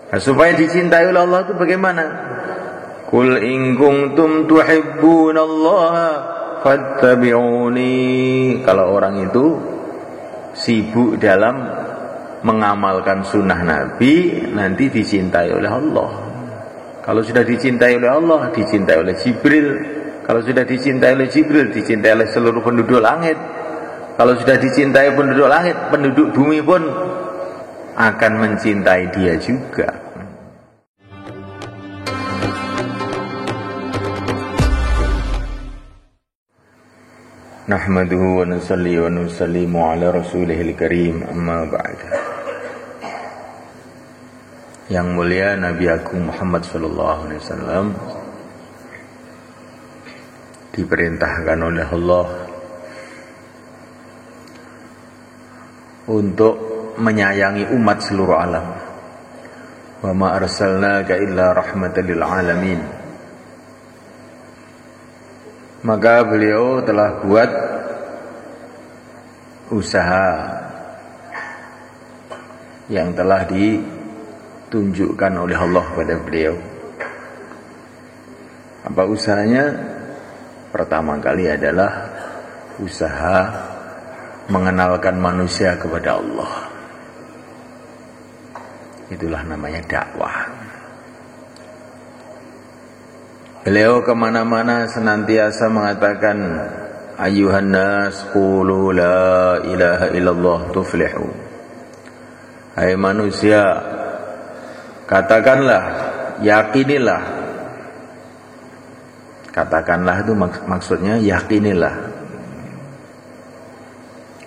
Nah, supaya dicintai oleh Allah itu bagaimana? Qul in kuntum tuhibbunallaha fattabi'uni. Kalau orang itu sibuk dalam mengamalkan sunnah Nabi, nanti dicintai oleh Allah. Kalau sudah dicintai oleh Allah, dicintai oleh Jibril. Kalau sudah dicintai oleh Jibril, dicintai oleh seluruh penduduk langit. Kalau sudah dicintai penduduk langit, penduduk bumi pun akan mencintai dia juga. Nahmaduhu wa nusalli wa nusallimu ala rasulihil karim, amma ba'd. Yang mulia Nabi Agung Muhammad sallallahu alaihi wasallam diperintahkan oleh Allah untuk menyayangi umat seluruh alam. Wa ma arsalnaka illa rahmatan lil alamin. Maka beliau telah buat usaha yang telah ditunjukkan oleh Allah pada beliau. Apa usahanya? Pertama kali adalah usaha mengenalkan manusia kepada Allah. Itulah namanya dakwah. Beliau kemana-mana senantiasa mengatakan, Ayuhan nas qulu la ilaha illallah tuflihu. Hai manusia, katakanlah, yakinilah. Katakanlah itu maksudnya yakinilah.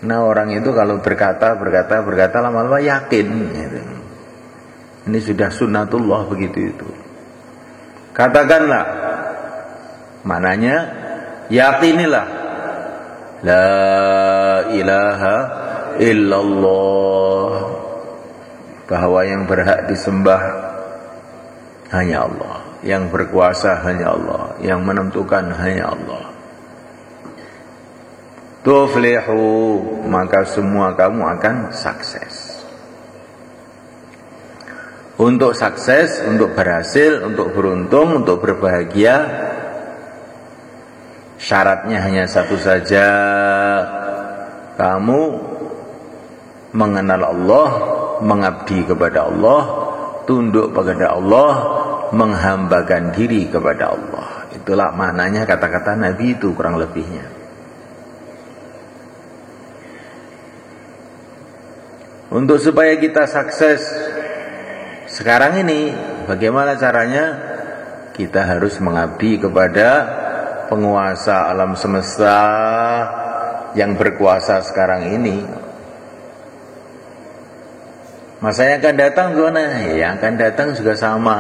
Nah orang itu kalau berkata lama-lama yakin gitu. Ini sudah sunnatullah begitu itu. Katakanlah, maknanya yakinilah, la ilaha illallah, bahwa yang berhak disembah hanya Allah, yang berkuasa hanya Allah, yang menentukan hanya Allah. Tuflihu, maka semua kamu akan sukses. Untuk sukses, untuk berhasil, untuk beruntung, untuk berbahagia, syaratnya hanya satu saja. Kamu mengenal Allah, mengabdi kepada Allah, tunduk kepada Allah, menghambakan diri kepada Allah. Itulah maknanya kata-kata Nabi itu kurang lebihnya. Untuk supaya kita sukses sekarang ini, bagaimana caranya? Kita harus mengabdi kepada penguasa alam semesta yang berkuasa sekarang ini. Masa yang akan datang gimana? Yang akan datang juga sama.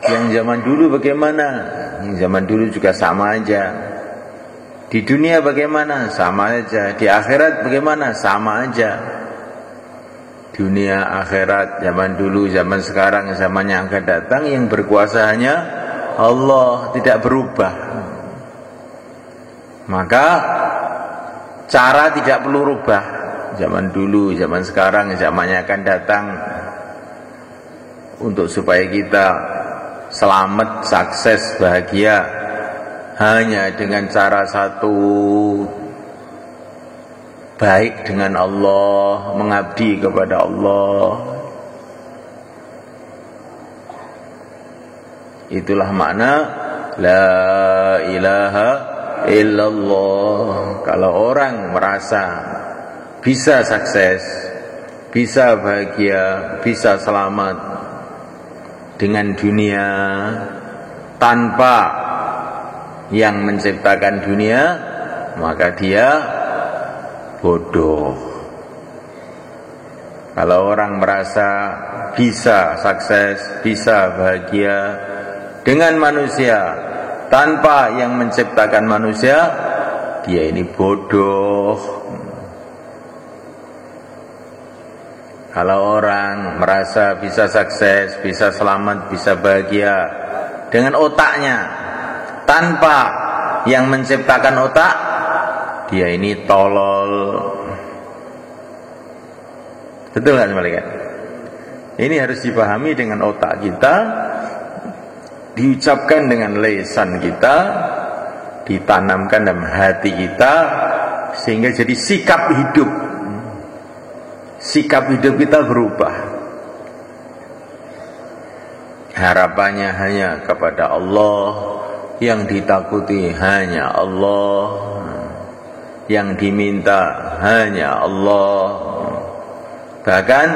Yang zaman dulu bagaimana? Yang zaman dulu juga sama aja. Di dunia bagaimana? Sama aja. Di akhirat bagaimana? Sama aja. Dunia, akhirat, zaman dulu, zaman sekarang, zaman yang akan datang, yang berkuasa hanya Allah, tidak berubah. Maka cara tidak perlu rubah. Zaman dulu, zaman sekarang, zaman yang akan datang. Untuk supaya kita selamat, sukses, bahagia, hanya dengan cara satu, baik dengan Allah, mengabdi kepada Allah. Itulah makna la ilaha illallah. Kalau orang merasa bisa sukses, bisa bahagia, bisa selamat dengan dunia tanpa yang menciptakan dunia, maka dia bodoh. Kalau orang merasa bisa sukses, bisa bahagia dengan manusia tanpa yang menciptakan manusia, dia ini bodoh. Kalau orang merasa bisa sukses, bisa selamat, bisa bahagia dengan otaknya tanpa yang menciptakan otak, dia ini tolol. Betul kan malaikat? Ini harus dipahami dengan otak kita, diucapkan dengan lisan kita, ditanamkan dalam hati kita, sehingga jadi sikap hidup. Sikap hidup kita berubah. Harapannya hanya kepada Allah, yang ditakuti hanya Allah, yang diminta hanya Allah. Bahkan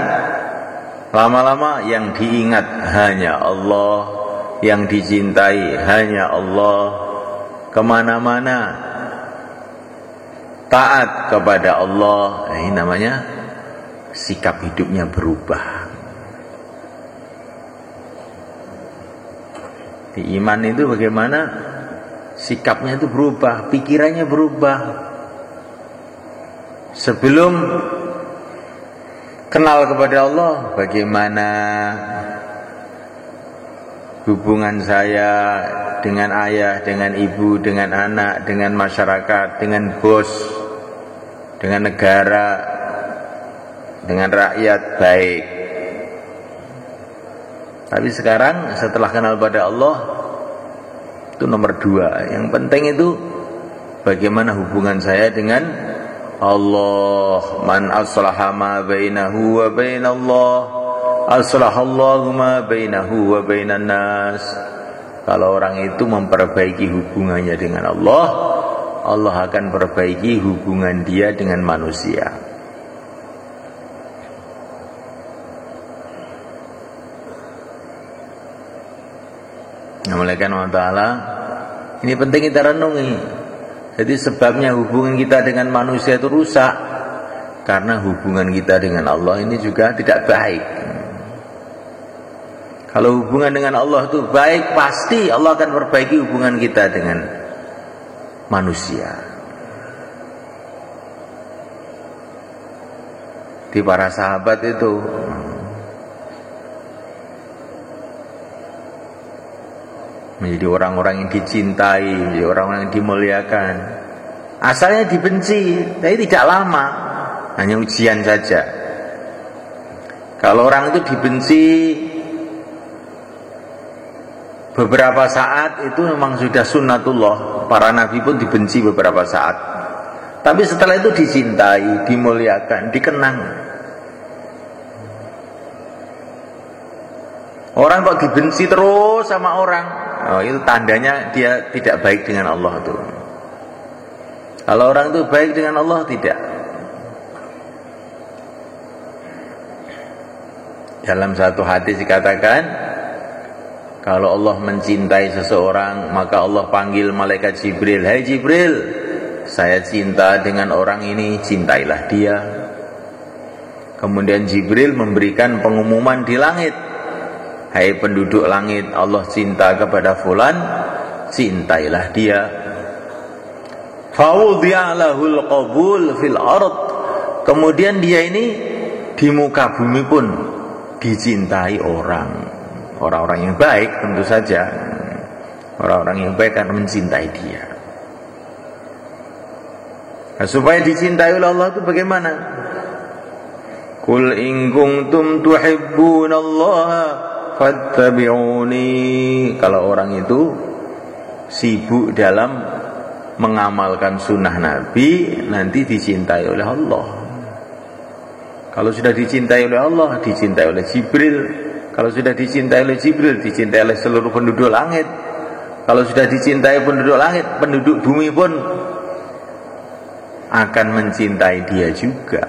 lama-lama yang diingat hanya Allah, yang dicintai hanya Allah. Kemana-mana taat kepada Allah. Ini namanya sikap hidupnya berubah. Di iman itu bagaimana? Sikapnya itu berubah, pikirannya berubah. Sebelum kenal kepada Allah, bagaimana hubungan saya dengan ayah, dengan ibu, dengan anak, dengan masyarakat, dengan bos, dengan negara, dengan rakyat baik. Tapi sekarang setelah kenal pada Allah, itu nomor 2. Yang penting itu bagaimana hubungan saya dengan Allah. Man aslaha ma bainahu wa bainallah, aslahallahu ma bainahu wa bainan nas. Kalau orang itu memperbaiki hubungannya dengan Allah, Allah akan perbaiki hubungan dia dengan manusia. Oleh karena Allah, ini penting kita renungi. Jadi sebabnya hubungan kita dengan manusia itu rusak karena hubungan kita dengan Allah ini juga tidak baik. Kalau hubungan dengan Allah itu baik, pasti Allah akan perbaiki hubungan kita dengan manusia. Di para sahabat itu menjadi orang-orang yang dicintai, menjadi orang-orang yang dimuliakan. Asalnya dibenci, tapi tidak lama, hanya ujian saja. Kalau orang itu dibenci beberapa saat, itu memang sudah sunnatullah. Para nabi pun dibenci beberapa saat, tapi setelah itu dicintai, dimuliakan, dikenang. Orang kok dibenci terus sama orang, itu tandanya dia tidak baik dengan Allah itu. Kalau orang itu baik dengan Allah, tidak. Dalam satu hadis dikatakan, kalau Allah mencintai seseorang, maka Allah panggil malaikat Jibril, "Hai Jibril, saya cinta dengan orang ini, cintailah dia." Kemudian Jibril memberikan pengumuman di langit, "Hai penduduk langit, Allah cinta kepada fulan, cintailah dia." Fawudiyalahul qabul fil ard. Kemudian dia ini di muka bumi pun dicintai orang-orang yang baik, tentu saja. Orang-orang yang baik akan mencintai dia. Nah, supaya dicintai oleh Allah itu bagaimana? Qul in kuntum tuhibbunallaha fattabi'uni. Kalau orang itu sibuk dalam mengamalkan sunnah Nabi, nanti dicintai oleh Allah. Kalau sudah dicintai oleh Allah, dicintai oleh Jibril. Kalau sudah dicintai oleh Jibril, dicintai oleh seluruh penduduk langit. Kalau sudah dicintai penduduk langit, penduduk bumi pun akan mencintai dia juga.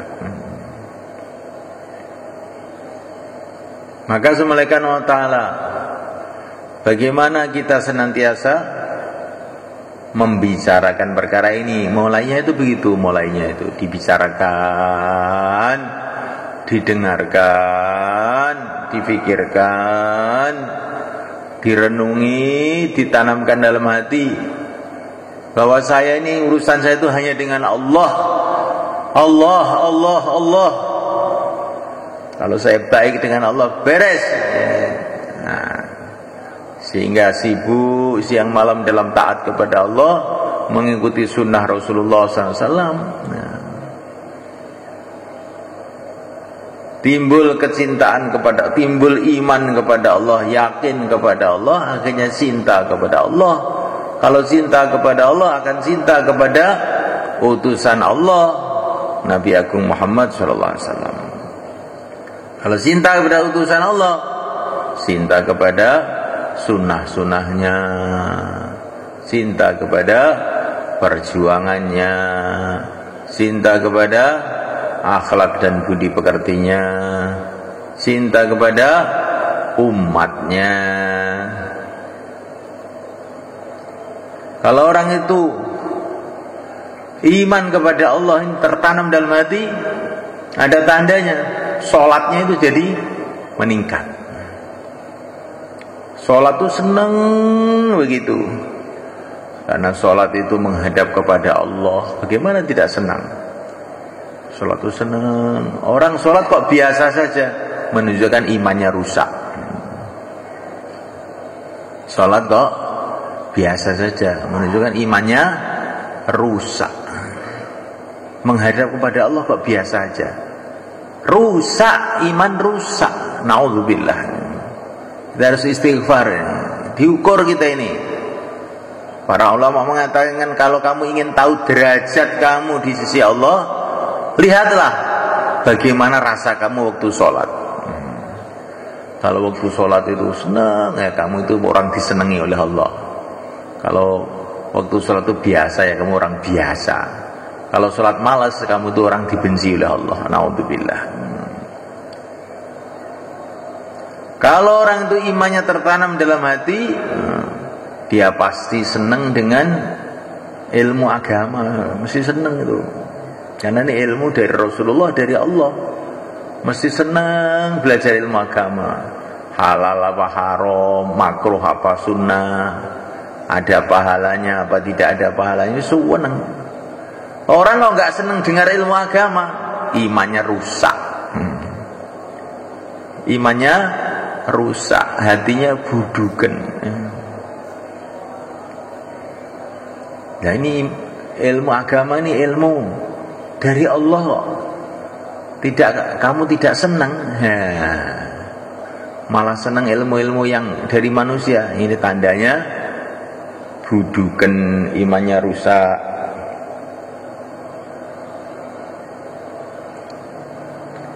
Maka semalekan Allah Ta'ala, bagaimana kita senantiasa membicarakan perkara ini. Mulainya itu begitu, mulainya itu dibicarakan, didengarkan, difikirkan, direnungi, ditanamkan dalam hati bahwa saya ini, urusan saya itu hanya dengan Allah. Allah, Allah, Allah. Kalau saya baik dengan Allah, beres. Nah, sehingga sibuk siang malam dalam taat kepada Allah, mengikuti sunnah Rasulullah SAW. Nah, timbul kecintaan kepada, timbul iman kepada Allah, yakin kepada Allah, akhirnya cinta kepada Allah. Kalau cinta kepada Allah akan cinta kepada utusan Allah, Nabi Agung Muhammad SAW. Kalau cinta kepada utusan Allah, cinta kepada sunnah-sunnahnya, cinta kepada perjuangannya, cinta kepada akhlak dan budi pekertinya, cinta kepada umatnya. Kalau orang itu iman kepada Allah ini tertanam dalam hati, ada tandanya, sholatnya itu jadi meningkat. Sholat itu senang begitu, karena sholat itu menghadap kepada Allah. Bagaimana tidak senang? Sholat itu senang. Orang sholat kok biasa saja, menunjukkan imannya rusak. Sholat kok biasa saja, menunjukkan imannya rusak. Menghadap kepada Allah kok biasa saja, rusak, iman rusak. Naudzubillah. Kita harus istighfar, diukur kita ini. Para ulama mengatakan, kalau kamu ingin tahu derajat kamu di sisi Allah, lihatlah bagaimana rasa kamu waktu sholat. Kalau waktu sholat itu senang, ya kamu itu orang disenangi oleh Allah. Kalau waktu sholat itu biasa, ya kamu orang biasa. Kalau sholat malas, kamu itu orang dibenci oleh Allah. Naudzubillah. Kalau orang itu imannya tertanam dalam hati, dia pasti senang dengan ilmu agama. Mesti senang itu, karena ini ilmu dari Rasulullah, dari Allah. Mesti senang belajar ilmu agama. Halal apa haram, makruh apa sunnah, ada pahalanya apa tidak ada pahalanya, senang. Orang kalau nggak senang dengar ilmu agama, imannya rusak. Imannya rusak, hatinya budukan. Nah ini ilmu agama, ini ilmu dari Allah. Kamu tidak senang, malah senang ilmu-ilmu yang dari manusia. Ini tandanya budukan, imannya rusak.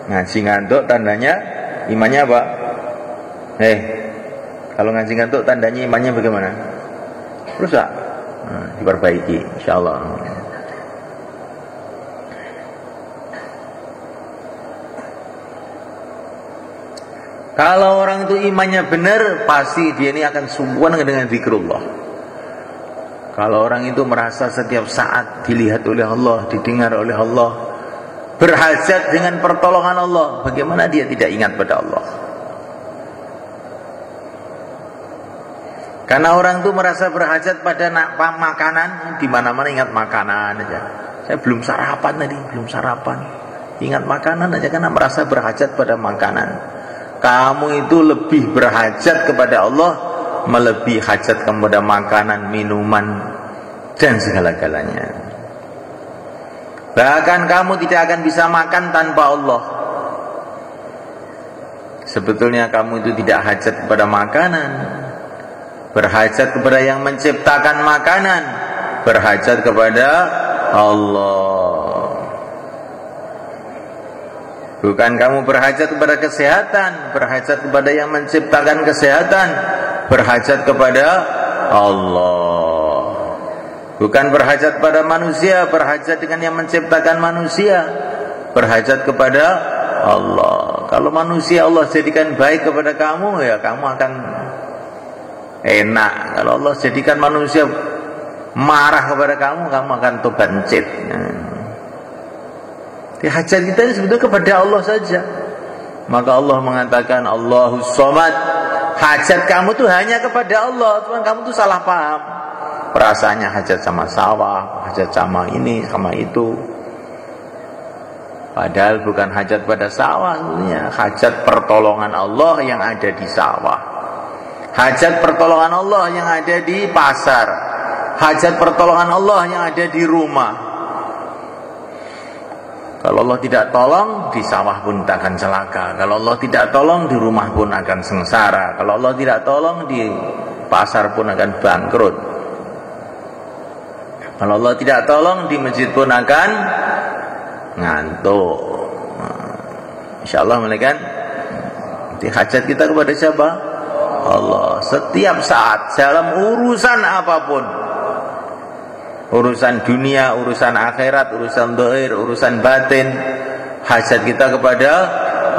Ngaji ngantuk tandanya imannya apa? Kalau ngaji ngantuk tandanya imannya bagaimana? Rusak. Diperbaiki insyaallah. Kalau orang itu imannya benar, pasti dia ini akan sungguhan dengan zikrullah. Kalau orang itu merasa setiap saat dilihat oleh Allah, didengar oleh Allah, berhajat dengan pertolongan Allah, bagaimana dia tidak ingat pada Allah? Karena orang itu merasa berhajat pada makanan, di mana-mana ingat makanan aja. Saya belum sarapan tadi, belum sarapan. Ingat makanan aja karena merasa berhajat pada makanan. Kamu itu lebih berhajat kepada Allah, melebihi hajat kepada makanan, minuman, dan segala-galanya. Bahkan kamu tidak akan bisa makan tanpa Allah. Sebetulnya kamu itu tidak hajat kepada makanan, berhajat kepada yang menciptakan makanan, berhajat kepada Allah. Bukan kamu berhajat kepada kesehatan, berhajat kepada yang menciptakan kesehatan, berhajat kepada Allah. Bukan berhajat pada manusia, berhajat dengan yang menciptakan manusia, berhajat kepada Allah. Kalau manusia Allah jadikan baik kepada kamu, ya kamu akan enak. Kalau Allah jadikan manusia marah kepada kamu, kamu akan tobancit. Hajat kita ini sebetulnya kepada Allah saja. Maka Allah mengatakan Allahus Somad, hajat kamu tuh hanya kepada Allah. Cuman kamu tuh salah paham. Perasaannya hajat sama sawah, hajat sama ini, sama itu. Padahal bukan hajat pada sawah sebenarnya. Hajat pertolongan Allah yang ada di sawah, hajat pertolongan Allah yang ada di pasar, hajat pertolongan Allah yang ada di rumah. Kalau Allah tidak tolong, di sawah pun akan celaka. Kalau Allah tidak tolong, di rumah pun akan sengsara. Kalau Allah tidak tolong, di pasar pun akan bangkrut. Kalau Allah tidak tolong, di masjid pun akan ngantuk. Insyaallah malaikat, hajat kita kepada siapa? Allah. Setiap saat dalam urusan apapun, urusan dunia, urusan akhirat, urusan zahir, urusan batin, hajat kita kepada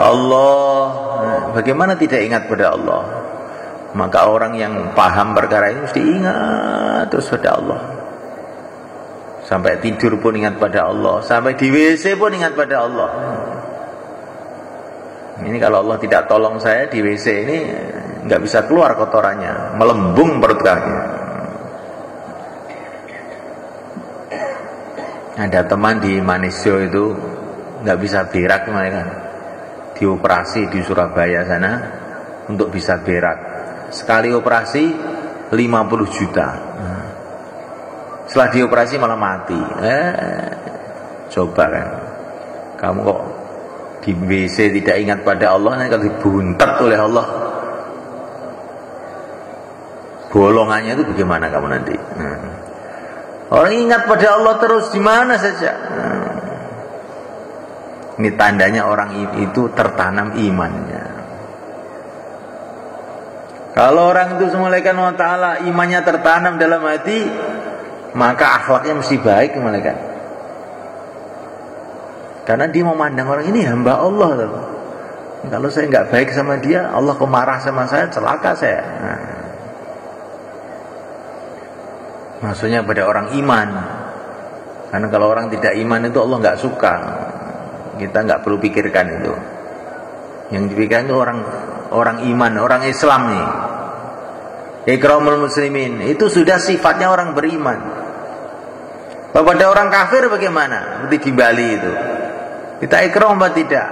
Allah. Bagaimana tidak ingat pada Allah? Maka orang yang paham perkara ini mesti ingat terus pada Allah. Sampai tidur pun ingat pada Allah, sampai di WC pun ingat pada Allah. Ini kalau Allah tidak tolong saya di WC ini nggak bisa keluar kotorannya, melembung perut kaki. Ada teman di Manisio itu nggak bisa berak mereka, dioperasi di Surabaya sana untuk bisa berak. Sekali operasi 50 juta. Setelah dioperasi malah mati. Coba kan, kamu kok di WC tidak ingat pada Allah, nanti kalau dibuntet oleh Allah, bolongannya itu bagaimana kamu nanti? Orang ingat pada Allah terus di mana saja. Ini tandanya orang itu tertanam imannya. Kalau orang itu malaikat Allah Ta'ala imannya tertanam dalam hati, maka akhlaknya mesti baik malaikat. Karena dia memandang orang ini hamba Allah loh. Kalau saya nggak baik sama dia, Allah kemarah sama saya, celaka saya. Maksudnya pada orang iman. Karena kalau orang tidak iman itu Allah nggak suka. Kita nggak perlu pikirkan itu. Yang dipikirkan itu orang iman, orang Islam nih. Ikramul muslimin itu sudah sifatnya orang beriman. Pada orang kafir bagaimana? Seperti di Bali itu. Kita ikram apa tidak?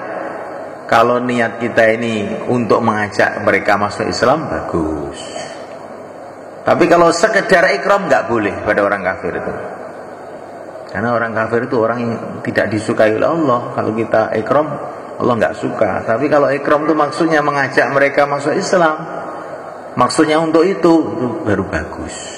Kalau niat kita ini untuk mengajak mereka masuk Islam, bagus. Tapi kalau sekedar ikram nggak boleh pada orang kafir itu. Karena orang kafir itu orang yang tidak disukai oleh Allah. Kalau kita ikram, Allah nggak suka. Tapi kalau ikram itu maksudnya mengajak mereka masuk Islam, maksudnya untuk itu baru bagus.